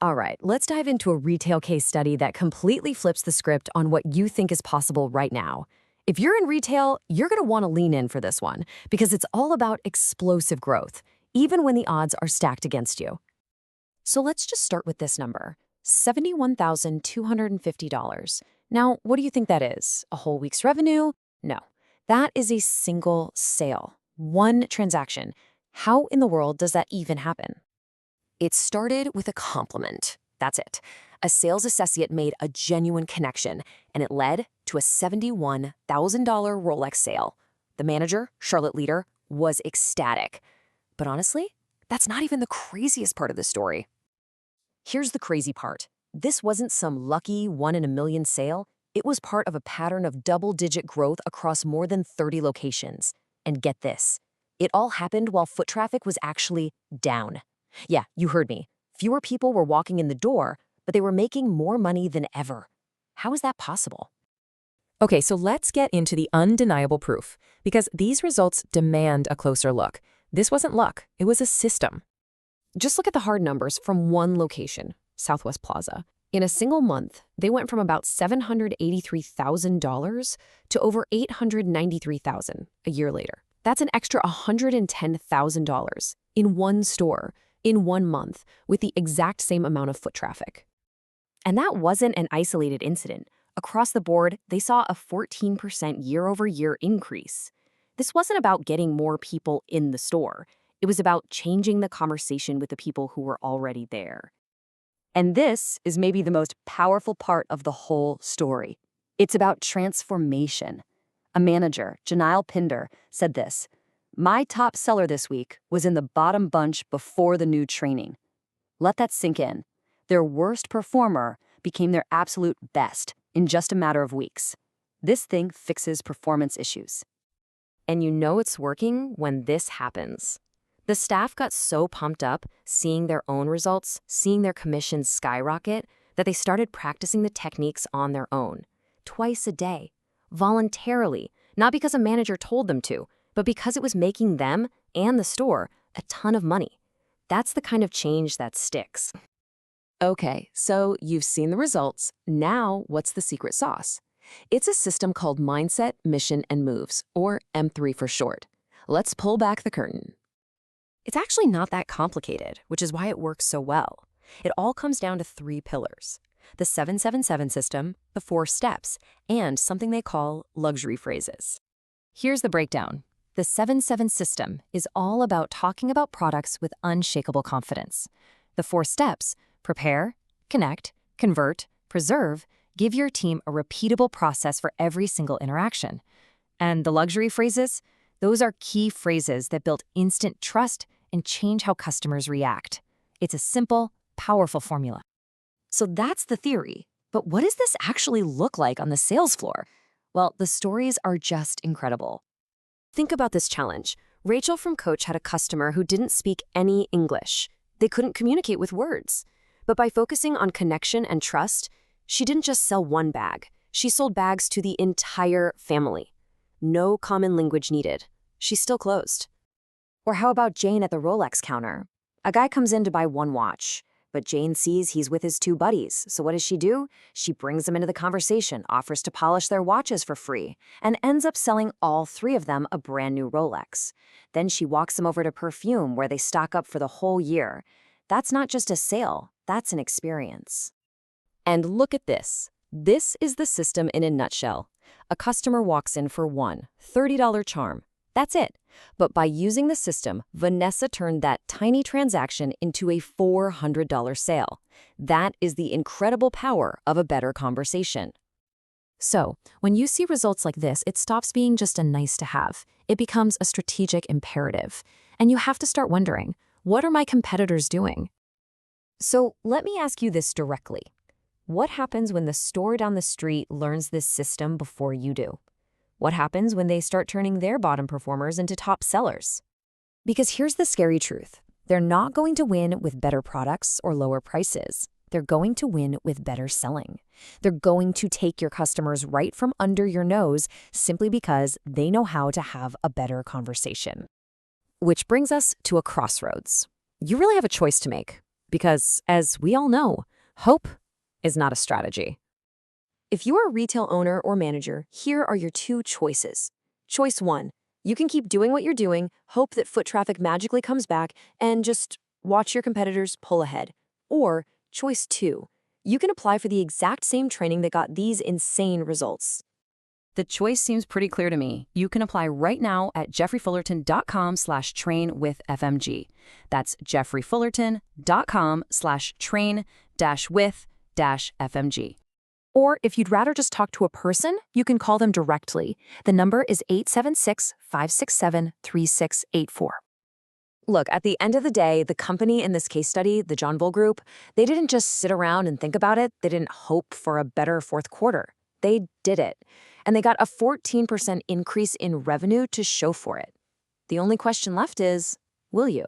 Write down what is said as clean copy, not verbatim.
All right, let's dive into a retail case study that completely flips the script on what you think is possible right now. If you're in retail, you're going to want to lean in for this one because it's all about explosive growth, even when the odds are stacked against you. So let's just start with this number, $71,250. Now, what do you think that is? A whole week's revenue? No, that is a single sale, one transaction. How in the world does that even happen? It started with a compliment. That's it. A sales associate made a genuine connection, and it led to a $71,000 Rolex sale. The manager, Charlotte Leader, was ecstatic. But honestly, that's not even the craziest part of the story. Here's the crazy part. This wasn't some lucky one-in-a-million sale. It was part of a pattern of double-digit growth across more than 30 locations. And get this, it all happened while foot traffic was actually down. Yeah, you heard me. Fewer people were walking in the door, but they were making more money than ever. How is that possible? Okay, so let's get into the undeniable proof, because these results demand a closer look. This wasn't luck, it was a system. Just look at the hard numbers from one location, Southwest Plaza. In a single month, they went from about $783,000 to over $893,000 a year later. That's an extra $110,000 in one store, in 1 month, with the exact same amount of foot traffic. And that wasn't an isolated incident. Across the board, they saw a 14% year-over-year increase. This wasn't about getting more people in the store. It was about changing the conversation with the people who were already there. And this is maybe the most powerful part of the whole story. It's about transformation. A manager, Janile Pinder, said this: "My top seller this week was in the bottom bunch before the new training." Let that sink in. Their worst performer became their absolute best in just a matter of weeks. This thing fixes performance issues. And you know it's working when this happens. The staff got so pumped up seeing their own results, seeing their commissions skyrocket, that they started practicing the techniques on their own, twice a day, voluntarily, not because a manager told them to, but because it was making them and the store a ton of money. That's the kind of change that sticks. Okay, so you've seen the results. Now, what's the secret sauce? It's a system called Mindset, Mission, and Moves, or M3 for short. Let's pull back the curtain. It's actually not that complicated, which is why it works so well. It all comes down to 3 pillars: the 777 system, the 4 steps, and something they call luxury phrases. Here's the breakdown. The 7-7 system is all about talking about products with unshakable confidence. The 4 steps: prepare, connect, convert, preserve, give your team a repeatable process for every single interaction. And the luxury phrases? Those are key phrases that build instant trust and change how customers react. It's a simple, powerful formula. So that's the theory. But what does this actually look like on the sales floor? Well, the stories are just incredible. Think about this challenge. Rachel from Coach had a customer who didn't speak any English. They couldn't communicate with words. But by focusing on connection and trust, she didn't just sell one bag. She sold bags to the entire family. No common language needed. She still closed. Or how about Jane at the Rolex counter? A guy comes in to buy one watch, but Jane sees he's with his 2 buddies. So what does she do? She brings them into the conversation, offers to polish their watches for free, and ends up selling all 3 of them a brand new Rolex. Then she walks them over to perfume, where they stock up for the whole year. That's not just a sale, that's an experience. And look at this. This is the system in a nutshell. A customer walks in for one $30 charm. That's it. But by using the system, Vanessa turned that tiny transaction into a $400 sale. That is the incredible power of a better conversation. So, when you see results like this, it stops being just a nice to have. It becomes a strategic imperative. And you have to start wondering, what are my competitors doing? So, let me ask you this directly. What happens when the store down the street learns this system before you do? What happens when they start turning their bottom performers into top sellers? Because here's the scary truth. They're not going to win with better products or lower prices. They're going to win with better selling. They're going to take your customers right from under your nose simply because they know how to have a better conversation. Which brings us to a crossroads. You really have a choice to make. Because, as we all know, hope is not a strategy. If you're a retail owner or manager, here are your two choices. Choice 1. You can keep doing what you're doing, hope that foot traffic magically comes back, and just watch your competitors pull ahead. Or choice 2. You can apply for the exact same training that got these insane results. The choice seems pretty clear to me. You can apply right now at jeffreyfullerton.com/train-with-FMG. That's jeffreyfullerton.com/train-with-FMG. Or if you'd rather just talk to a person, you can call them directly. The number is 876-567-3684. Look, at the end of the day, the company in this case study, the John Bull Group, they didn't just sit around and think about it. They didn't hope for a better fourth quarter. They did it. And they got a 14% increase in revenue to show for it. The only question left is, will you?